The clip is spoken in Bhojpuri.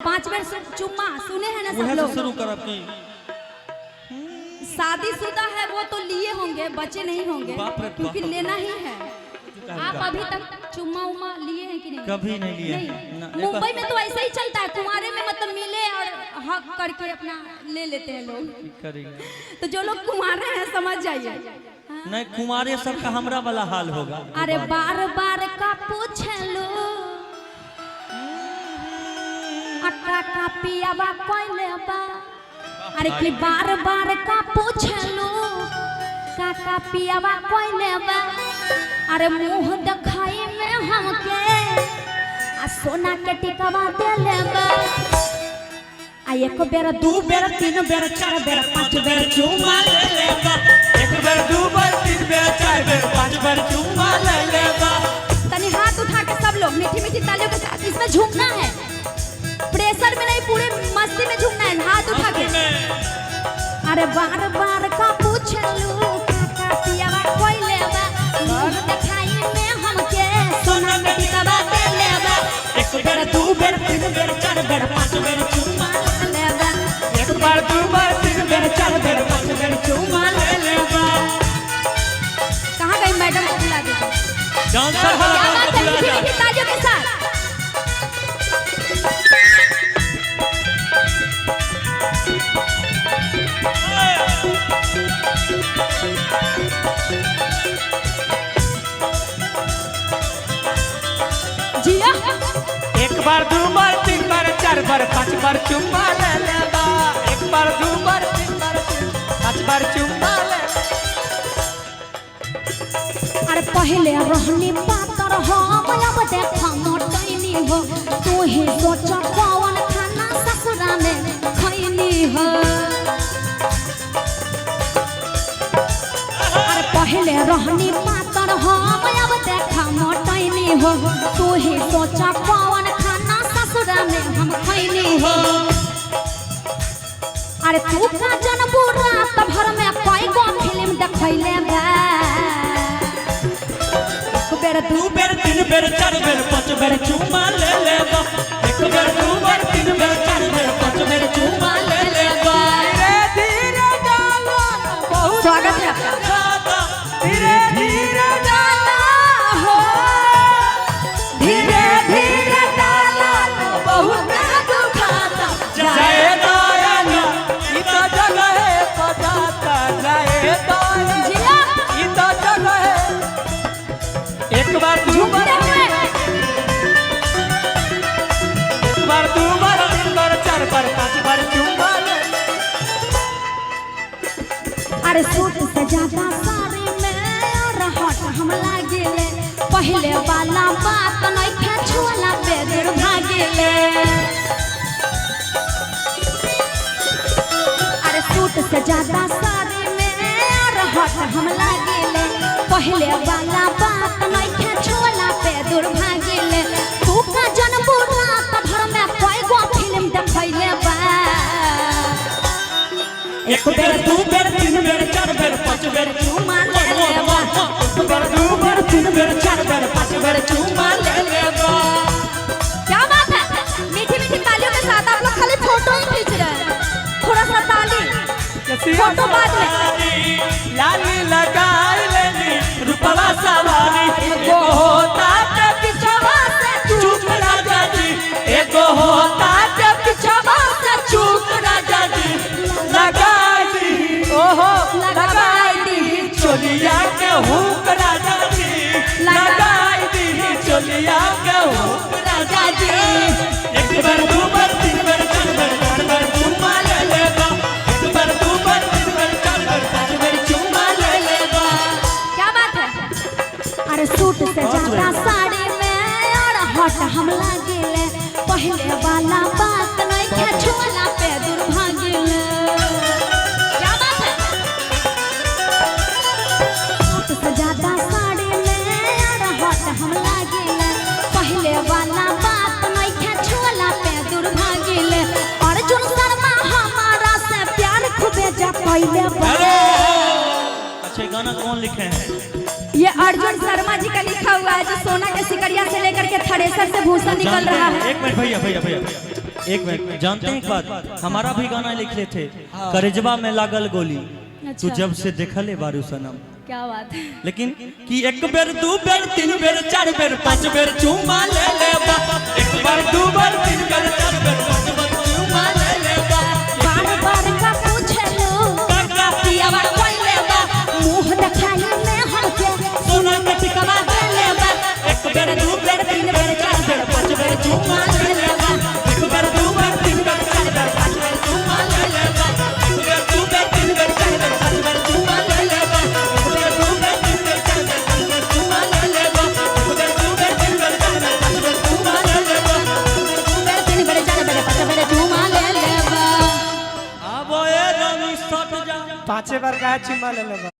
5 बेर चुम्मा सुने हैं ना सब लोग। शुरू कर अपनी। शादीशुदा है वो तो लिए होंगे, बच्चे नहीं होंगे क्योंकि लेना ही है। आप अभी तक चुम्मा उम्मा लिए हैं कि नहीं? कभी नहीं लिए। मुंबई में तो ऐसा ही चलता है, कुंवारे में मतलब मिले और हक करके अपना ले लेते हैं लोग। तो जो लोग कुंवारे हैं समझ जाइए। नहीं कुंवारे सबका हमरा वाला हाल होगा। अरे बार बार का पूछ लो अट्टा का पियावा कोई बा। अरे कि बार बार का पूछ लो काका पियावा कोई बा। अरे मुंह दिखाई में हमके आ सोना के टिकवा दे लेबा। आ एक बेर दू बेर तीन बेर चार बेर पांच बेर चुम्मा ले लेबा। एक बेर दू बेर तीन बेर चार बेर पांच बेर चुम्मा ले लेबा। तनी हाथ उठा के सब लोग मीठी मीठी तालियों के साथ इसमें झूमना है। प्रेशर में नहीं, पूरे मस्ती में झूमना है। हाथ उठा के अरे बार बार का पूछ लू काका पियावा कोई लेबा। मुंह दिखाई में हमके सोना के टिकवा दे लेबा। एक बेर दू बेर तीन बेर चार बेर पांच बेर चुम्मा ले लेबा। एक बार दू बार तीन बेर चार बेर पांच बेर चुम्मा ले लेबा। कहाँ गई मैडम को बुला दीजिए। डांसर क्या बात है, मीठी मीठी तालियों के साथ। जिया एक बार दू बार तीन बार चार बार पांच बार चुम्मा ले लेबा। एक बार दू बार तीन बार पांच बार चुम्मा ले। अरे पहले रहनी पातर हो अब देखा मोटैनी हो। तू ही सोच कौन खाना ससुरा में खैनी हो। अरे पहले रहनी पातर हो अब देखा मोटैनी हो। तू ही सोच कौन खाना ससुरा में हम खैनी हो। अरे तू का जनबू रात भर में कोई गो फिल्म देखैले बा। बेर दू बेर तीन बेर चार बेर पांच बेर चुम्मा ले लेबा। एक बेर दू बेर तीन बेर चार बेर पांच बेर चुम्मा ले लेबा। धीरे धीरे डालो बहुत स्वागत है आपका। धीरे धीरे डालो हो धीरे धीरे डालो बहुत दुखाता जाए दायना ई तो जगह है पजाता जाए दायना जिया ई तो जगह है। एक बार दू बार एक बार दू बार तीन बार चार बार पांच बार चुम्मा ले। अरे सूट से ज्यादा साड़ी में रहट हम लागिले। पहले वाला बात नहीं खेचुला पे दूर भागिले। अरे सूट से ज्यादा साड़ी में रहट हम लागिले। पहले वाला बात नहीं खेचुला पे दूर भागिले। तू का जनबू रात भर में कोई गो फिल्म देखैले बा। एक बेर दू बेर तीन बेर चार बेर पांच बेर चुम्मा ले लेबा। एक बेर दू बेर तीन बेर चार बेर पांच बेर चुम्मा ले लेबा। क्या बात है, मीठी मीठी तालियों के साथ आप लोग खाली फोटो ही खींच रहे हैं। थोड़ा सा ताली फोटो बाद में। लाली लगाई लेनी रूपवा सवारी एगो होता के पिछवा से चूक राजा जी। एगो होता के पिछवा से चूक राजा जी। लगाई दी ओहो लगाई दी चोलिया के हुक राजा जी। लगाई दी चोलिया के हुक राजा जी। एक बार दू बार तीन बार चार बार पांच बार चुम्मा ले लेबा। एक बार दू बार तीन बार चार बार पांच बार चुम्मा ले लेबा। क्या बात है। अरे सूट से ज्यादा साड़ी में और हट हम लागिले। पहले वाला बात नहीं खेचुला पे दूर भागिले। क्या बात है। सूट से ज्यादा साड़ी में और हट हम लागिले। पहले वाला बात नहीं खेचुला पे दूर भागिले। अर्जुन शर्मा हमारा से प्यार खूबे जतैले बा। अच्छा गाना कौन लिखे हैं? ये अर्जुन शर्मा जी का लिखा हुआ है, जो सोना के सिकरिया से लेकर के थ्रेसर से भूसा निकल रहा है। एक मिनट भैया भैया भैया एक मिनट, जानते हैं एक बात, हमारा भी गाना लिखे थे करेजवा में लागल गोली, तू अच्छा। जब से देखले बारू सनम। क्या बात है। लेकिन कि एक बेर दू बेर तीन बेर चार बेर पांच बेर चुमा ले लेबा, एक बार दू बार तीन बेर चार बेर पांच बेर चुमा ले लेबा। बार बार का पूछलो काका पियावा कोई लेबा, मुंह दिखाई में हमके सोना के टिकवा दे लेबा। एक बेर दू बेर तीन बेर चार बेर पांच बेर चुमा ले लेबा, एक बेर दू बेर तीन बेर चार बेर पांच बेर चुमा ले लेबा, एक बेर दू बेर तीन बेर चार बेर पांच बेर चुमा ले लेबा, एक बेर दू बेर तीन बेर चार बेर पांच बेर चुमा ले लेबा, एक बेर दू बेर तीन बेर चार बेर पांच बेर चुमा ले लेबा, बेर तीन बेर चार बेर पांच बेर चुमा ले लेबा। अब ए रवि सट जा 5 बार का चुमा ले लेबा।